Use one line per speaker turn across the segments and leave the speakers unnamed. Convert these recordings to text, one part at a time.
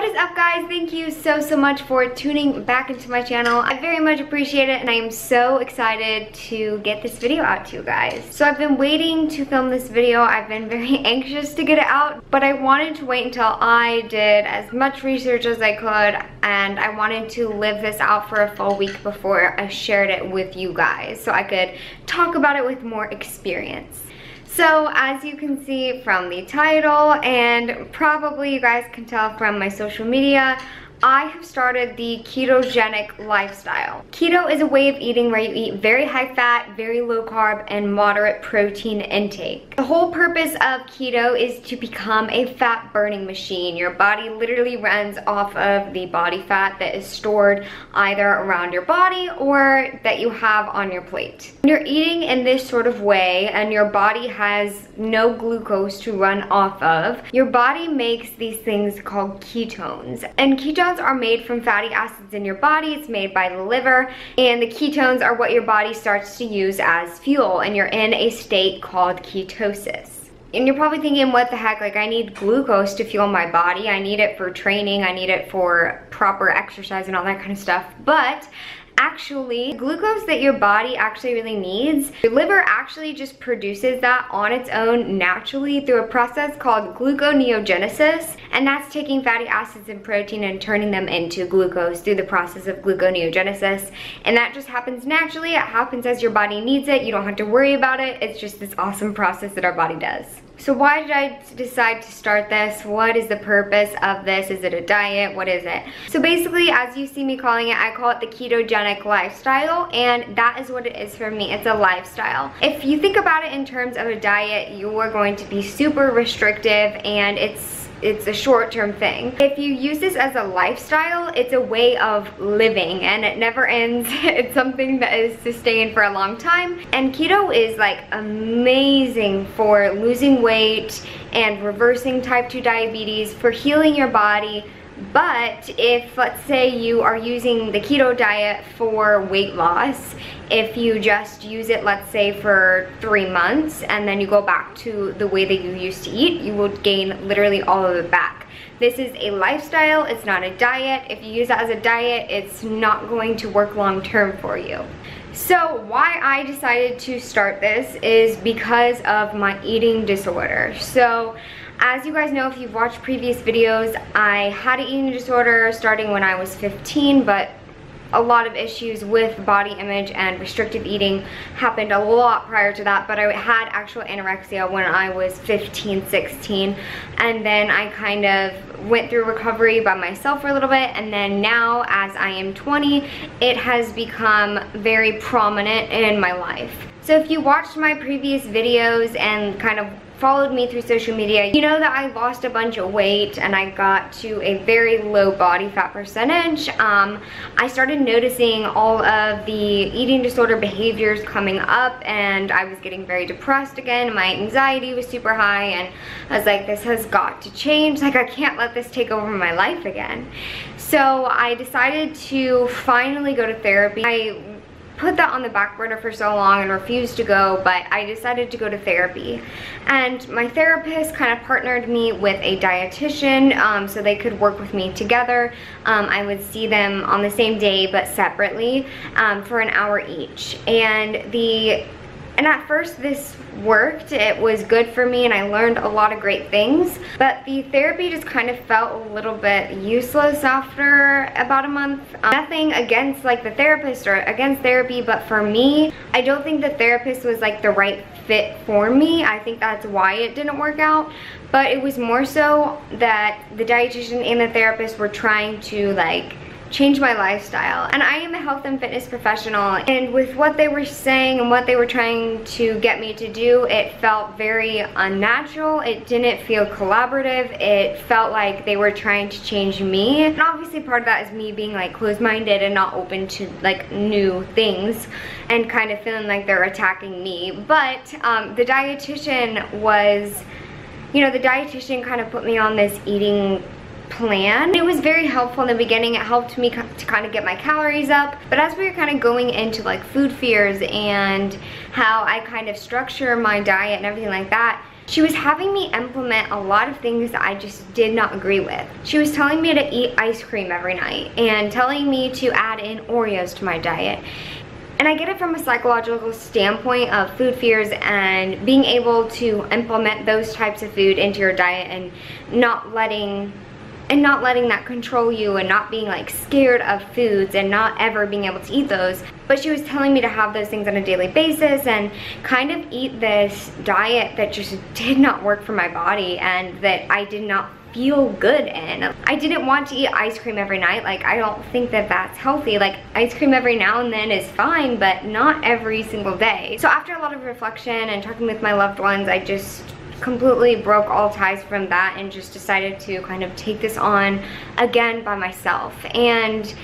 What is up, guys? Thank you so much for tuning back into my channel. I very much appreciate it, and I am so excited to get this video out to you guys. So I've been waiting to film this video. I've been very anxious to get it out, but I wanted to wait until I did as much research as I could, and I wanted to live this out for a full week before I shared it with you guys so I could talk about it with more experience. So as you can see from the title, and probably you guys can tell from my social media, I have started the ketogenic lifestyle. Keto is a way of eating where you eat very high fat, very low carb, and moderate protein intake. The whole purpose of keto is to become a fat burning machine. Your body literally runs off of the body fat that is stored either around your body or that you have on your plate. When you're eating in this sort of way and your body has no glucose to run off of, your body makes these things called ketones. And ketones are made from fatty acids in your body. It's made by the liver, and the ketones are what your body starts to use as fuel, and you're in a state called ketosis. And you're probably thinking, what the heck, like I need glucose to fuel my body. I need it for training, I need it for proper exercise and all that kind of stuff. But actually, glucose that your body actually really needs, your liver actually just produces that on its own naturally through a process called gluconeogenesis, and that's taking fatty acids and protein and turning them into glucose through the process of gluconeogenesis. And that just happens naturally. It happens as your body needs it. You don't have to worry about it. It's just this awesome process that our body does. So why did I decide to start this? What is the purpose of this? Is it a diet? What is it? So basically, as you see me calling it, I call it the ketogenic lifestyle, and that is what it is for me. It's a lifestyle. If you think about it in terms of a diet, you're going to be super restrictive, and it's a short-term thing. If you use this as a lifestyle, it's a way of living, and it never ends. It's something that is sustained for a long time. And keto is like amazing for losing weight and reversing type 2 diabetes, for healing your body. But if, let's say, you are using the keto diet for weight loss, if you just use it, let's say, for 3 months, and then you go back to the way that you used to eat, you will gain literally all of it back. This is a lifestyle, it's not a diet. If you use that as a diet, it's not going to work long term for you. So why I decided to start this is because of my eating disorder. So as you guys know, if you've watched previous videos, I had an eating disorder starting when I was 15, but a lot of issues with body image and restrictive eating happened a lot prior to that. But I had actual anorexia when I was 15, 16, and then I kind of went through recovery by myself for a little bit, and then now as I am 20, it has become very prominent in my life. So if you watched my previous videos and kind of followed me through social media, you know that I lost a bunch of weight and I got to a very low body fat percentage. I started noticing all of the eating disorder behaviors coming up, and I was getting very depressed again. My anxiety was super high, and I was like, this has got to change. Like, I can't let this take over my life again. So I decided to finally go to therapy. I put that on the back burner for so long and refused to go, but I decided to go to therapy. And my therapist kind of partnered me with a dietitian so they could work with me together. I would see them on the same day but separately for an hour each. And at first this worked, it was good for me, and I learned a lot of great things, but the therapy just kind of felt a little bit useless after about a month. Nothing against like the therapist or against therapy, but for me, I don't think the therapist was like the right fit for me. I think that's why it didn't work out, but it was more so that the dietitian and the therapist were trying to like change my lifestyle. And I am a health and fitness professional, and with what they were saying and what they were trying to get me to do, it felt very unnatural. It didn't feel collaborative. It felt like they were trying to change me. And obviously part of that is me being like closed-minded and not open to like new things and kind of feeling like they're attacking me. But the dietitian was, you know, the dietitian kind of put me on this eating plan. It was very helpful in the beginning. It helped me to kind of get my calories up, but as we were kind of going into like food fears and how I kind of structure my diet and everything like that, she was having me implement a lot of things that I just did not agree with. She was telling me to eat ice cream every night and telling me to add in Oreos to my diet. And I get it from a psychological standpoint of food fears and being able to implement those types of food into your diet and not letting that control you and not being like scared of foods and not ever being able to eat those. But she was telling me to have those things on a daily basis and kind of eat this diet that just did not work for my body and that I did not feel good in. I didn't want to eat ice cream every night. Like, I don't think that that's healthy. Like, ice cream every now and then is fine, but not every single day. So after a lot of reflection and talking with my loved ones, I just completely broke all ties from that and just decided to kind of take this on again by myself. And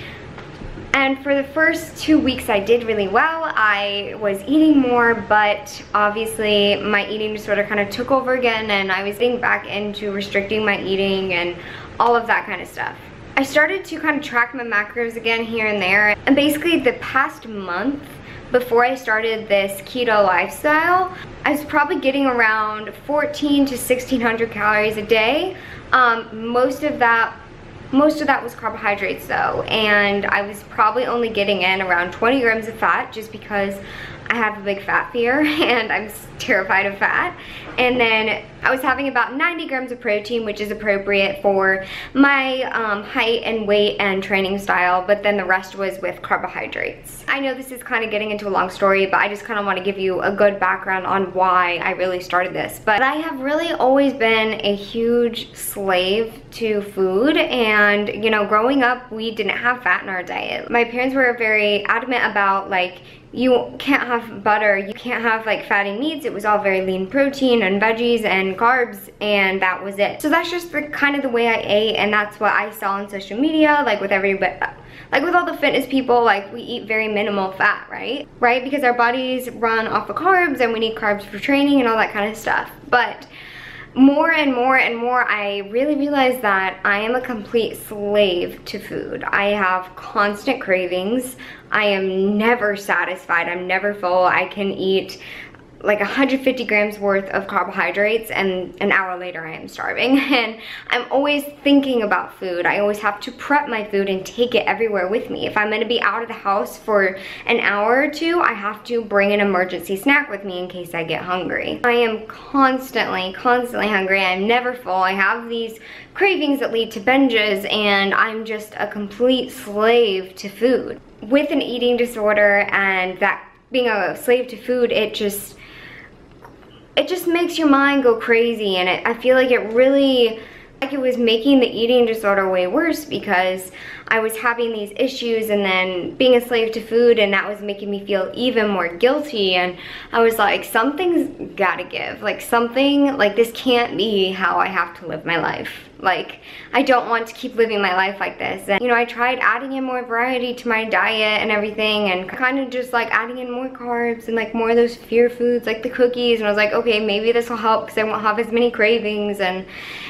for the first 2 weeks I did really well. I was eating more, but obviously my eating disorder kind of took over again and I was getting back into restricting my eating and all of that kind of stuff. I started to kind of track my macros again here and there, and basically the past month before I started this keto lifestyle, I was probably getting around 14 to 1600 calories a day. Most of that was carbohydrates though, and I was probably only getting in around 20 grams of fat just because I have a big fat fear and I'm terrified of fat. And then I was having about 90 grams of protein, which is appropriate for my height and weight and training style, but then the rest was with carbohydrates. I know this is kind of getting into a long story, but I just kind of want to give you a good background on why I really started this. But I have really always been a huge slave to food, and you know, growing up we didn't have fat in our diet. My parents were very adamant about like, you can't have butter, you can't have like fatty meats. It was all very lean protein and veggies and carbs, and that was it. So that's just kind of the way I ate, and that's what I saw on social media, like with everybody, like with all the fitness people, like we eat very minimal fat, right? Because our bodies run off of carbs and we need carbs for training and all that kind of stuff. But more and more and more, I really realized that I am a complete slave to food. I have constant cravings. I am never satisfied. I'm never full. I can eat like 150 grams worth of carbohydrates and an hour later I am starving. And I'm always thinking about food. I always have to prep my food and take it everywhere with me. If I'm gonna be out of the house for an hour or two, I have to bring an emergency snack with me in case I get hungry. I am constantly hungry. I'm never full. I have these cravings that lead to binges, and I'm just a complete slave to food. With an eating disorder and that being a slave to food, it just makes your mind go crazy, and I feel like it was making the eating disorder way worse because I was having these issues and then being a slave to food, and that was making me feel even more guilty. And I was like, something's gotta give. Like, something, like, this can't be how I have to live my life. Like, I don't want to keep living my life like this. And you know, I tried adding in more variety to my diet and everything, and kind of just like adding in more carbs and like more of those fear foods like the cookies, and I was like, okay, maybe this will help because I won't have as many cravings, and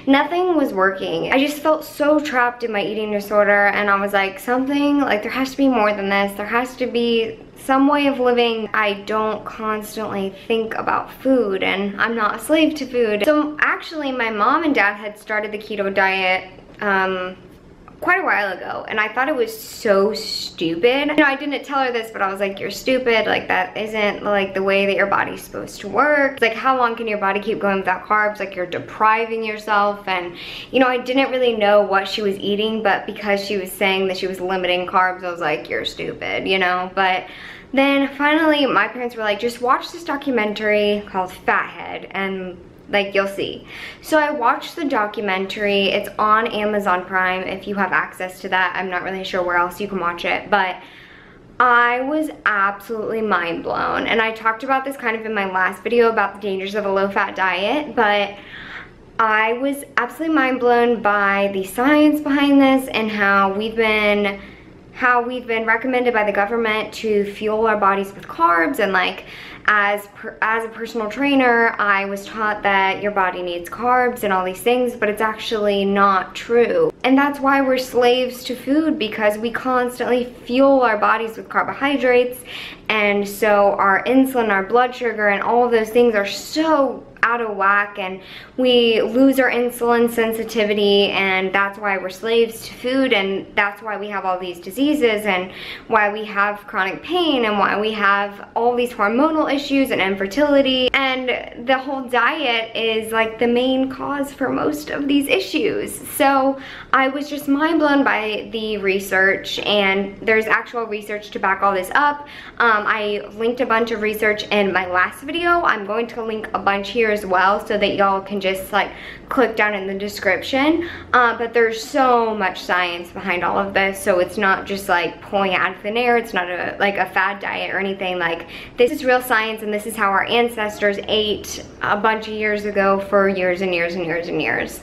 nothing was working. I just felt so trapped in my eating disorder, and I was like, something, like, there has to be more than this. There has to be some way of living. I don't constantly think about food, and I'm not a slave to food. So actually my mom and dad had started the keto diet quite a while ago, and I thought it was so stupid. You know, I didn't tell her this, but I was like, you're stupid. Like, that isn't like the way that your body's supposed to work. It's like, how long can your body keep going without carbs? Like, you're depriving yourself. And you know, I didn't really know what she was eating, but because she was saying that she was limiting carbs, I was like, you're stupid, you know. But then finally my parents were like, just watch this documentary called Fathead and like, you'll see. So I watched the documentary. It's on Amazon Prime if you have access to that. I'm not really sure where else you can watch it, but I was absolutely mind blown. And I talked about this kind of in my last video about the dangers of a low-fat diet, but I was absolutely mind blown by the science behind this and how we've been recommended by the government to fuel our bodies with carbs. And like, as a personal trainer, I was taught that your body needs carbs and all these things, but it's actually not true. And that's why we're slaves to food, because we constantly fuel our bodies with carbohydrates, and so our insulin, our blood sugar, and all of those things are so out of whack, and we lose our insulin sensitivity, and that's why we're slaves to food, and that's why we have all these diseases, and why we have chronic pain, and why we have all these hormonal issues and infertility. And the whole diet is like the main cause for most of these issues. So I was just mind blown by the research, and there's actual research to back all this up. I linked a bunch of research in my last video. I'm going to link a bunch here as well so that y'all can just like click down in the description. But there's so much science behind all of this, so it's not just like pulling out of thin air. It's not like a fad diet or anything. Like, this is real science, and this is how our ancestors ate a bunch of years ago for years and years and years and years.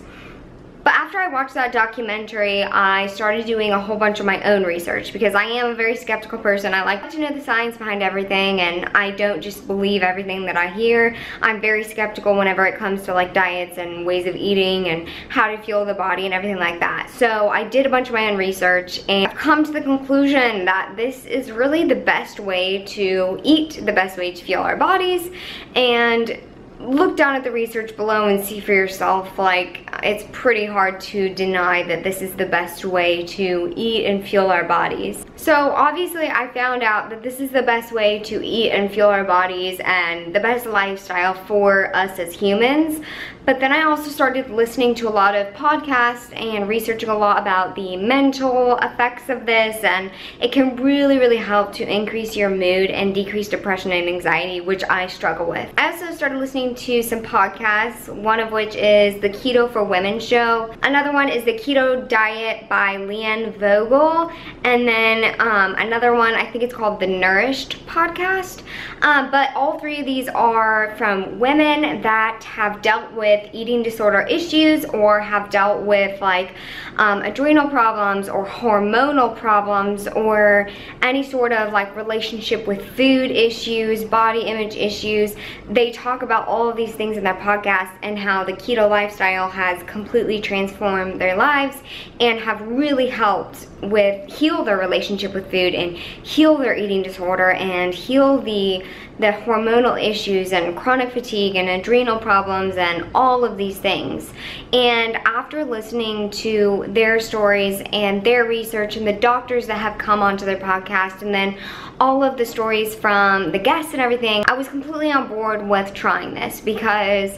But after I watched that documentary, I started doing a whole bunch of my own research, because I am a very skeptical person. I like to know the science behind everything, and I don't just believe everything that I hear. I'm very skeptical whenever it comes to like diets and ways of eating and how to fuel the body and everything like that. So I did a bunch of my own research, and I've come to the conclusion that this is really the best way to eat, the best way to fuel our bodies. And look down at the research below and see for yourself. Like, it's pretty hard to deny that this is the best way to eat and fuel our bodies. So obviously I found out that this is the best way to eat and fuel our bodies and the best lifestyle for us as humans. But then I also started listening to a lot of podcasts and researching a lot about the mental effects of this, and it can really, really help to increase your mood and decrease depression and anxiety, which I struggle with. I also started listening to some podcasts, one of which is the Keto for Women show. Another one is the Keto Diet by Leanne Vogel. And then another one, I think it's called the Nourished Podcast. But all three of these are from women that have dealt with eating disorder issues, or have dealt with like adrenal problems or hormonal problems, or any sort of like relationship with food issues, body image issues. They talk about all of these things in their podcast, and how the keto lifestyle has completely transformed their lives and have really helped with heal their relationship with food, and heal their eating disorder, and heal the hormonal issues and chronic fatigue and adrenal problems and all of these things. And after listening to their stories and their research and the doctors that have come onto their podcast, and then all of the stories from the guests and everything, I was completely on board with trying this, because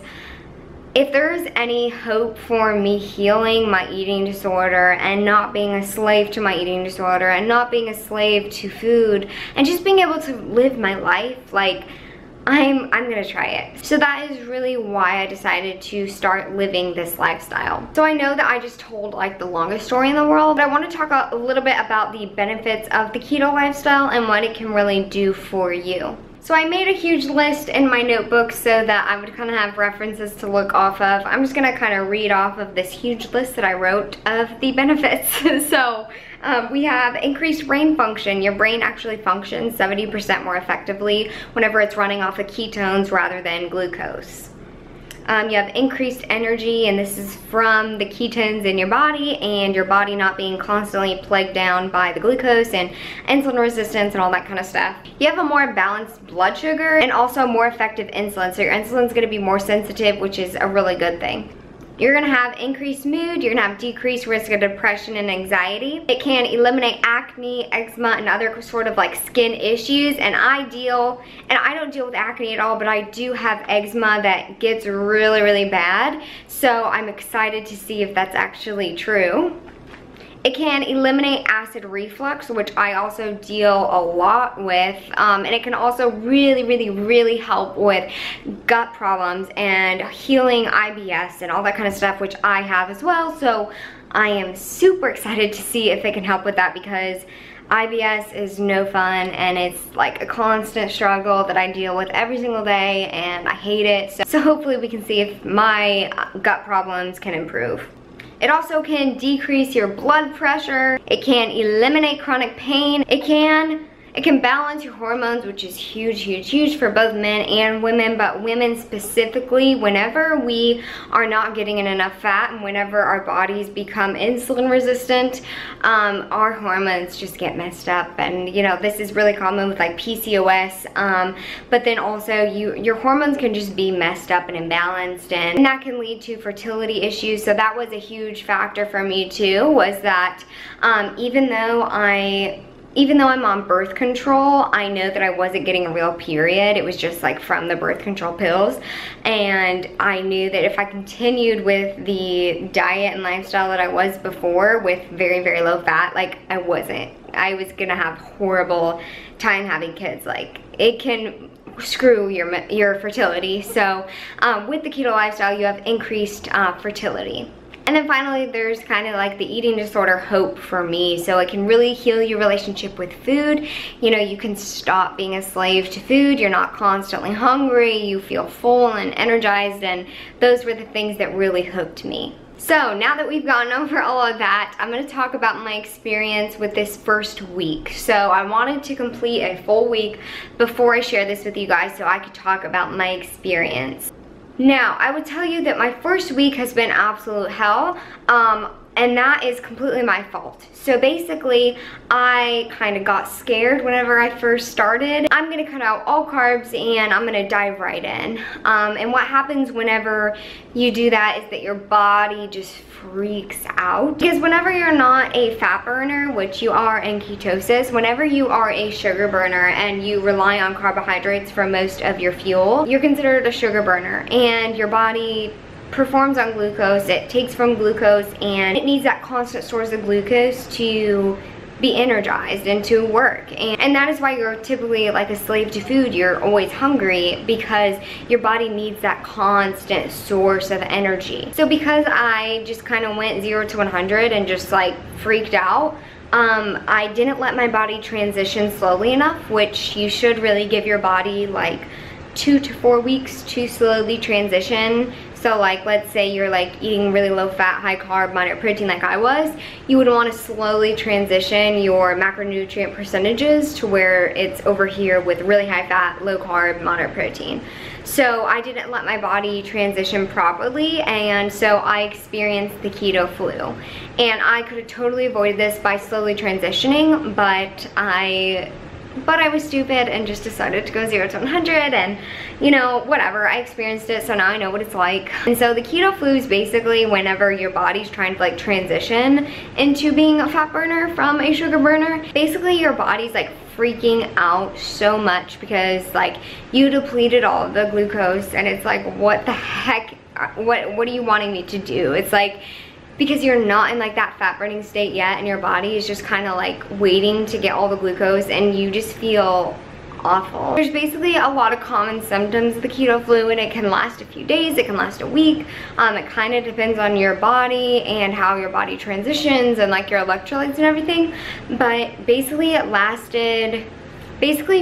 if there's any hope for me healing my eating disorder and not being a slave to my eating disorder and not being a slave to food and just being able to live my life, like, I'm gonna try it. So that is really why I decided to start living this lifestyle. So I know that I just told like the longest story in the world, but I want to talk a little bit about the benefits of the keto lifestyle and what it can really do for you. So I made a huge list in my notebook so that I would kind of have references to look off of. I'm just gonna kind of read off of this huge list that I wrote of the benefits. So we have increased brain function. Your brain actually functions 70% more effectively whenever it's running off of ketones rather than glucose. You have increased energy, and this is from the ketones in your body and your body not being constantly plagued down by the glucose and insulin resistance and all that kind of stuff. You have a more balanced blood sugar and also more effective insulin. So your insulin's gonna be more sensitive, which is a really good thing. You're gonna have increased mood, you're gonna have decreased risk of depression and anxiety. It can eliminate acne, eczema, and other sort of like skin issues. And I don't deal with acne at all, but I do have eczema that gets really, really bad. So I'm excited to see if that's actually true. It can eliminate acid reflux, which I also deal a lot with, and it can also really, really, really help with gut problems and healing IBS and all that kind of stuff, which I have as well. So I am super excited to see if it can help with that, because IBS is no fun, and it's like a constant struggle that I deal with every single day, and I hate it. So hopefully we can see if my gut problems can improve. It also can decrease your blood pressure. It can eliminate chronic pain. It can it can balance your hormones, which is huge for both men and women, but women specifically, whenever we are not getting in enough fat and whenever our bodies become insulin resistant, our hormones just get messed up. And you know, this is really common with like PCOS, but then also your hormones can just be messed up and imbalanced, and that can lead to fertility issues. So that was a huge factor for me too, was that even though I'm on birth control, I know that I wasn't getting a real period. It was just like from the birth control pills. And I knew that if I continued with the diet and lifestyle that I was before with very low fat, like I was gonna have horrible time having kids. Like it can screw your fertility. So with the keto lifestyle, you have increased fertility. And then finally, there's kind of like the eating disorder hope for me. So it can really heal your relationship with food. You know, you can stop being a slave to food. You're not constantly hungry. You feel full and energized. And those were the things that really hooked me. So now that we've gone over all of that, I'm going to talk about my experience with this first week. So I wanted to complete a full week before I share this with you guys so I could talk about my experience. Now, I would tell you that my first week has been absolute hell, and that is completely my fault. So basically, I kind of got scared whenever I first started. I'm gonna cut out all carbs and I'm gonna dive right in. And what happens whenever you do that is that your body just freaks out. Because whenever you're not a fat burner, which you are in ketosis, whenever you are a sugar burner and you rely on carbohydrates for most of your fuel, you're considered a sugar burner, and your body performs on glucose. It takes from glucose and it needs that constant source of glucose to be energized and to work. And that is why you're typically like a slave to food. You're always hungry because your body needs that constant source of energy. So because I just kind of went 0 to 100 and just like freaked out, I didn't let my body transition slowly enough, which you should really give your body like 2 to 4 weeks to slowly transition. So like, let's say you're like eating really low fat, high carb, moderate protein like I was, you would want to slowly transition your macronutrient percentages to where it's over here with really high fat, low carb, moderate protein. So I didn't let my body transition properly, and so I experienced the keto flu. And I could have totally avoided this by slowly transitioning, but I was stupid and just decided to go 0 to 100, and you know, whatever, I experienced it, so now I know what it's like. And so the keto flu is basically whenever your body's trying to like transition into being a fat burner from a sugar burner. Basically your body's like freaking out so much because like you depleted all of the glucose, and it's like, what the heck, what are you wanting me to do? It's like, because you're not in like that fat burning state yet, and your body is just kind of like waiting to get all the glucose, and you just feel awful. There's basically a lot of common symptoms of the keto flu, and it can last a few days, it can last a week. It kind of depends on your body and how your body transitions and like your electrolytes and everything. But basically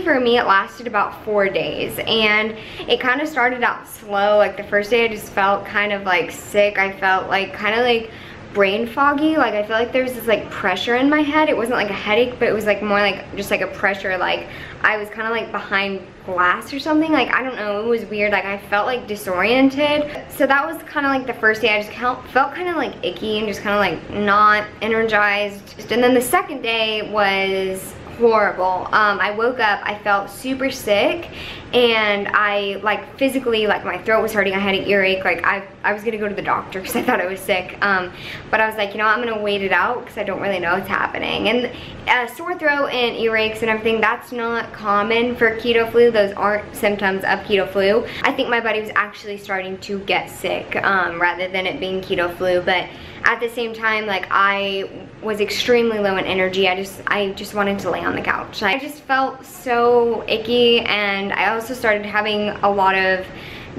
for me it lasted about 4 days, and it kind of started out slow. Like the first day I just felt kind of like sick. I felt like kind of like brain foggy. Like I feel like there was this like pressure in my head. It wasn't like a headache, but it was like more like just like a pressure, like I was kind of like behind glass or something. Like I don't know, it was weird. Like I felt like disoriented. So that was kind of like the first day. I just felt kind of like icky and just kind of like not energized. And then the second day was horrible. I woke up, I felt super sick, and I like physically, like my throat was hurting, I had an earache. Like I was gonna go to the doctor because I thought I was sick, but I was like, you know, I'm gonna wait it out because I don't really know what's happening. And sore throat and earaches and everything, that's not common for keto flu. Those aren't symptoms of keto flu. I think my body was actually starting to get sick rather than it being keto flu. But at the same time, like I was extremely low in energy. I just wanted to lay on the couch. I just felt so icky, and I also started having a lot of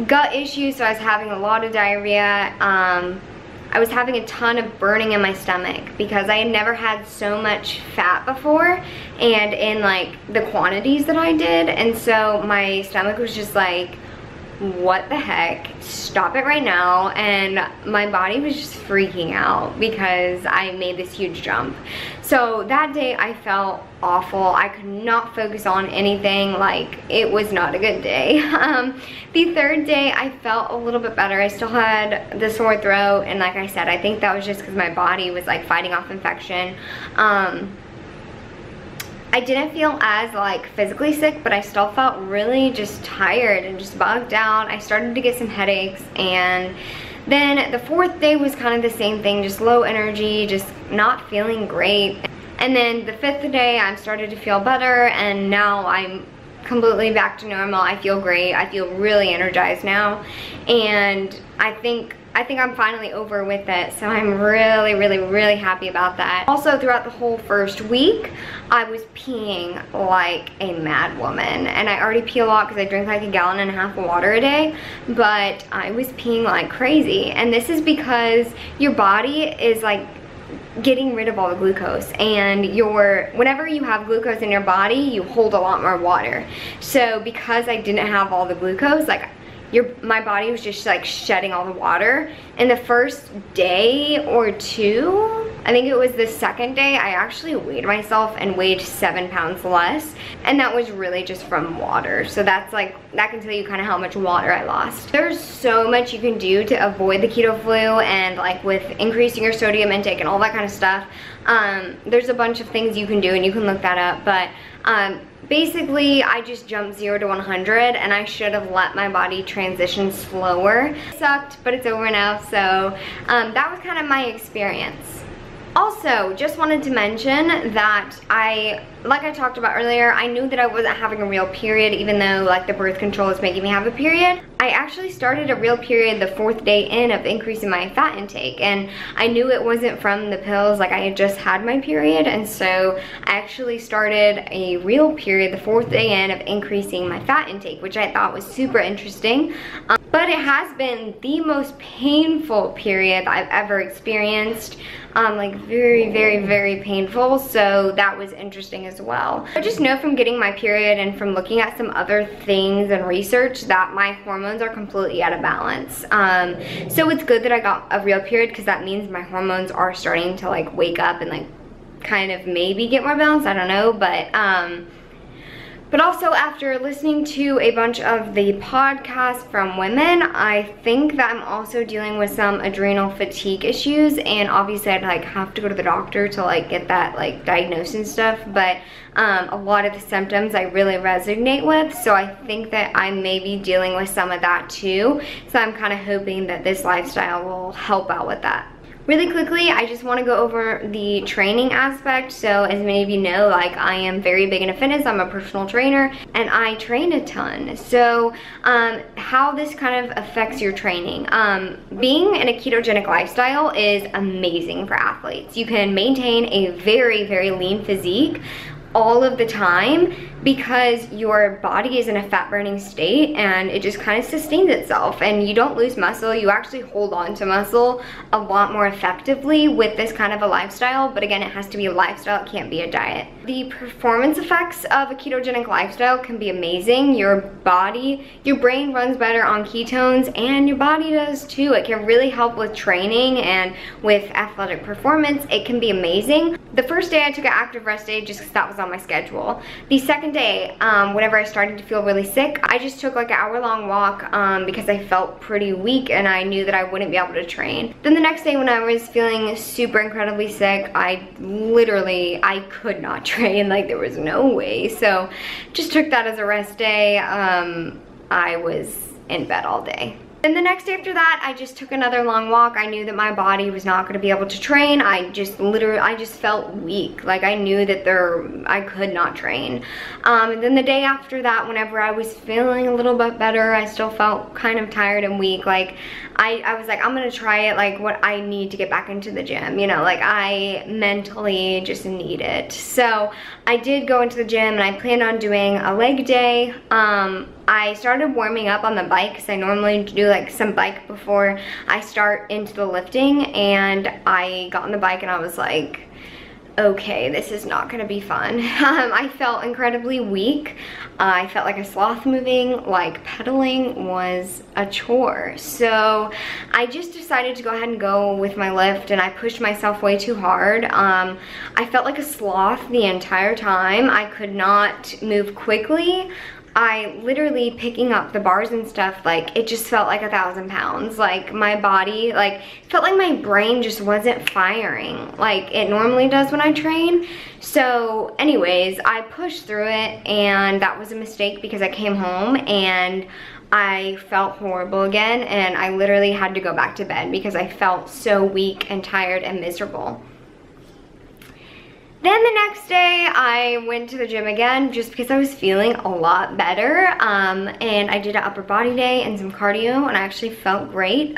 gut issues. So I was having a lot of diarrhea. I was having a ton of burning in my stomach because I had never had so much fat before, and in like the quantities that I did. And so my stomach was just like what the heck, stop it right now. And my body was just freaking out because I made this huge jump. So that day I felt awful. I could not focus on anything. Like, it was not a good day. The third day I felt a little bit better. I still had the sore throat, and like I said, I think that was just because my body was like fighting off infection. I didn't feel as like physically sick, but I still felt really just tired and just bugged out. I started to get some headaches, and then the fourth day was kind of the same thing, just low energy, just not feeling great. And then the fifth day I started to feel better, and now I'm completely back to normal. I feel great. I feel really energized now, and I think I'm finally over with it, so I'm really happy about that. Also, throughout the whole first week, I was peeing like a mad woman, and I already pee a lot because I drink like 1.5 gallons of water a day, but I was peeing like crazy. And this is because your body is like getting rid of all the glucose, and whenever you have glucose in your body, you hold a lot more water. So because I didn't have all the glucose, like my body was just like shedding all the water. And the first day or two, I think it was the second day, I actually weighed myself and weighed 7 pounds less, and that was really just from water. So that's like, that can tell you kind of how much water I lost. There's so much you can do to avoid the keto flu, and like with increasing your sodium intake and all that kind of stuff. There's a bunch of things you can do, and you can look that up, but basically I just jumped 0 to 100, and I should have let my body transition slower. It sucked, but it's over now. So that was kind of my experience. Also, just wanted to mention that like I talked about earlier, I knew that I wasn't having a real period, even though like the birth control is making me have a period. I actually started a real period the 4th day in of increasing my fat intake, and I knew it wasn't from the pills. Like, I had just had my period, and so I actually started a real period the 4th day in of increasing my fat intake, which I thought was super interesting. But it has been the most painful period I've ever experienced. Like very painful, so that was interesting as well. I just know from getting my period and from looking at some other things and research that my hormones are completely out of balance. So it's good that I got a real period, because that means my hormones are starting to like wake up and like kind of maybe get more balanced. I don't know, but also after listening to a bunch of the podcasts from women, I think that I'm also dealing with some adrenal fatigue issues, and obviously I'd like have to go to the doctor to like get that like diagnosed and stuff, but a lot of the symptoms I really resonate with, so I think that I may be dealing with some of that too. So I'm kind of hoping that this lifestyle will help out with that. Really quickly, I just want to go over the training aspect. So as many of you know, like, I am very big into fitness. I'm a personal trainer, and I train a ton. So how this kind of affects your training. Being in a ketogenic lifestyle is amazing for athletes. You can maintain a very lean physique all of the time because your body is in a fat burning state, and it just kind of sustains itself, and you don't lose muscle. You actually hold on to muscle a lot more effectively with this kind of a lifestyle, but again, it has to be a lifestyle, it can't be a diet. The performance effects of a ketogenic lifestyle can be amazing. Your brain runs better on ketones, and your body does too. It can really help with training and with athletic performance. It can be amazing. The first day I took an active rest day just because that was on my schedule. The second day, whenever I started to feel really sick, I just took like an hour-long walk because I felt pretty weak and I knew that I wouldn't be able to train. Then the next day when I was feeling super incredibly sick, I could not train. Like, there was no way. So just took that as a rest day. I was in bed all day. Then the next day after that, I just took another long walk. I knew that my body was not going to be able to train. I just felt weak. Like, I knew that I could not train. And then the day after that, whenever I was feeling a little bit better, I still felt kind of tired and weak. Like, I was like, I'm going to try it. Like, what I need to get back into the gym, you know, like, I mentally just need it. So I did go into the gym, and I planned on doing a leg day. I started warming up on the bike because I normally do like some bike before I start into the lifting, and I got on the bike and I was like, okay, this is not gonna be fun. I felt incredibly weak. I felt like a sloth moving, like pedaling was a chore. So I just decided to go ahead and go with my lift, and I pushed myself way too hard. I felt like a sloth the entire time. I could not move quickly. I literally picking up the bars and stuff, like it just felt like 1,000 pounds. Like my body, like felt like my brain just wasn't firing like it normally does when I train. So anyways, I pushed through it, and that was a mistake because I came home and I felt horrible again, and I literally had to go back to bed because I felt so weak and tired and miserable. Then the next day, I went to the gym again just because I was feeling a lot better, and I did an upper body day and some cardio, and I actually felt great.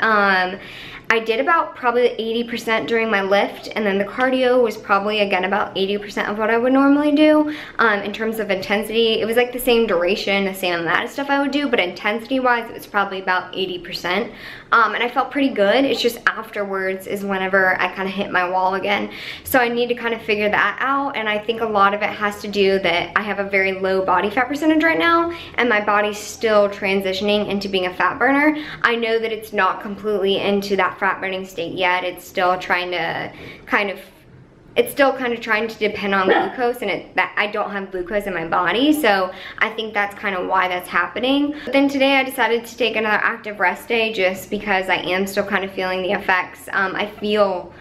I did about probably 80% during my lift, and then the cardio was probably again about 80% of what I would normally do. In terms of intensity, it was like the same duration, the same amount of stuff I would do, but intensity wise, it was probably about 80%. And I felt pretty good. It's just afterwards is whenever I kind of hit my wall again. So I need to kind of figure that out, and I think a lot of it has to do that I have a very low body fat percentage right now, and my body's still transitioning into being a fat burner. I know that it's not completely into that fat burning state yet. It's still trying to kind of trying to depend on glucose, and that I don't have glucose in my body, so I think that's kind of why that's happening. But then today I decided to take another active rest day just because I am still kind of feeling the effects. I feel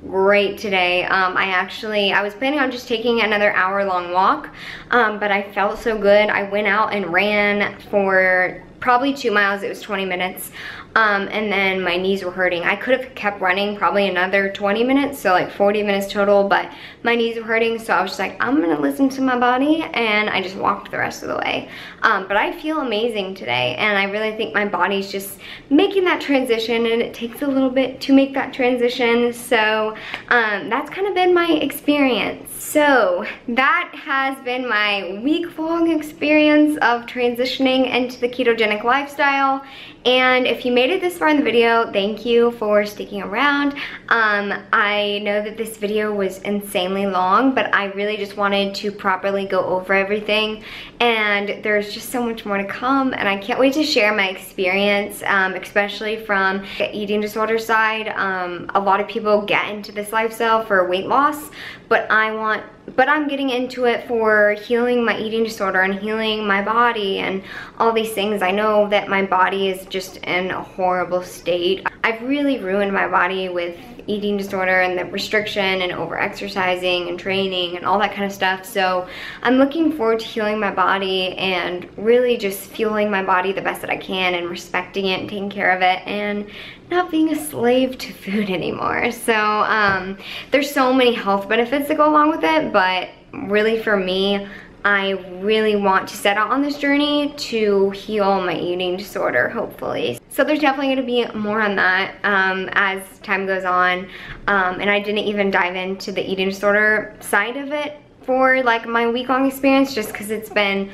great today. I was planning on just taking another hour-long walk, but I felt so good. I went out and ran for probably 2 miles. It was 20 minutes. And then my knees were hurting. I could have kept running probably another 20 minutes, so like 40 minutes total, but my knees were hurting, so I was just like, I'm gonna listen to my body, and I just walked the rest of the way. But I feel amazing today, and I really think my body's just making that transition, and it takes a little bit to make that transition, so that's kind of been my experience. So that has been my week-long experience of transitioning into the ketogenic lifestyle. And if you made it this far in the video, thank you for sticking around. I know that this video was insanely long, but I really just wanted to properly go over everything, and there's just so much more to come, and I can't wait to share my experience, especially from the eating disorder side. A lot of people get into this lifestyle for weight loss, but I'm getting into it for healing my eating disorder and healing my body and all these things. I know that my body is just in a horrible state. I've really ruined my body with eating disorder and the restriction and over exercising and training and all that kind of stuff. So I'm looking forward to healing my body and really just fueling my body the best that I can and respecting it and taking care of it and not being a slave to food anymore. So there's so many health benefits that go along with it, but really for me, I really want to set out on this journey to heal my eating disorder, hopefully. So there's definitely gonna be more on that as time goes on. And I didn't even dive into the eating disorder side of it for like my week-long experience, just because it's been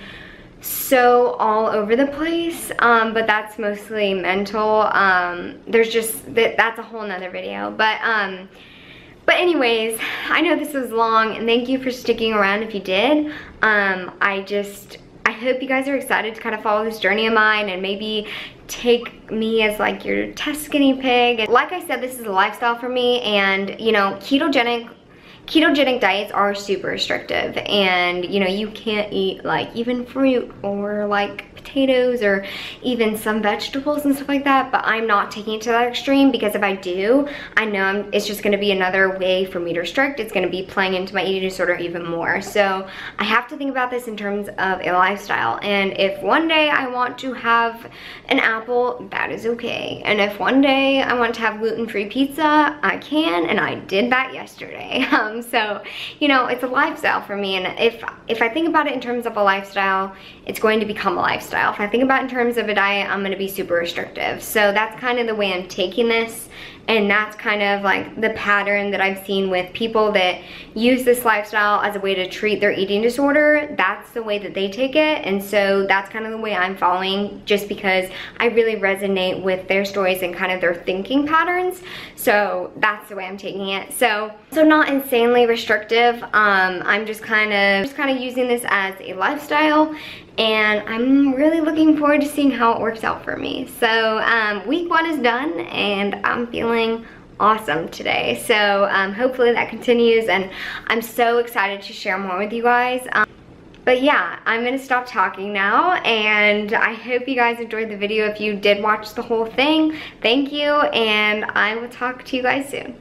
so all over the place, but that's mostly mental. There's just, that's a whole nother video, but anyways, I know this was long, and thank you for sticking around if you did. I hope you guys are excited to kind of follow this journey of mine and maybe take me as like your test guinea pig. And like I said, this is a lifestyle for me, and you know, ketogenic diets are super restrictive, and you know, you can't eat like even fruit or like potatoes or even some vegetables and stuff like that, but I'm not taking it to that extreme, because if I do, I know it's just gonna be another way for me to restrict. It's gonna be playing into my eating disorder even more. So I have to think about this in terms of a lifestyle, and if one day I want to have an apple, that is okay. And if one day I want to have gluten-free pizza, I can, and I did that yesterday. So, you know, it's a lifestyle for me, and if I think about it in terms of a lifestyle, it's going to become a lifestyle. If I think about it in terms of a diet, I'm gonna be super restrictive. So that's kind of the way I'm taking this, and that's kind of like the pattern that I've seen with people that use this lifestyle as a way to treat their eating disorder. That's the way that they take it, and so that's kind of the way I'm following, just because I really resonate with their stories and kind of their thinking patterns. So that's the way I'm taking it. So not insanely insanely restrictive. I'm just kind of using this as a lifestyle, and I'm really looking forward to seeing how it works out for me. So week 1 is done, and I'm feeling awesome today. So hopefully that continues, and I'm so excited to share more with you guys. But yeah, I'm gonna stop talking now, and I hope you guys enjoyed the video. If you did watch the whole thing, thank you, and I will talk to you guys soon.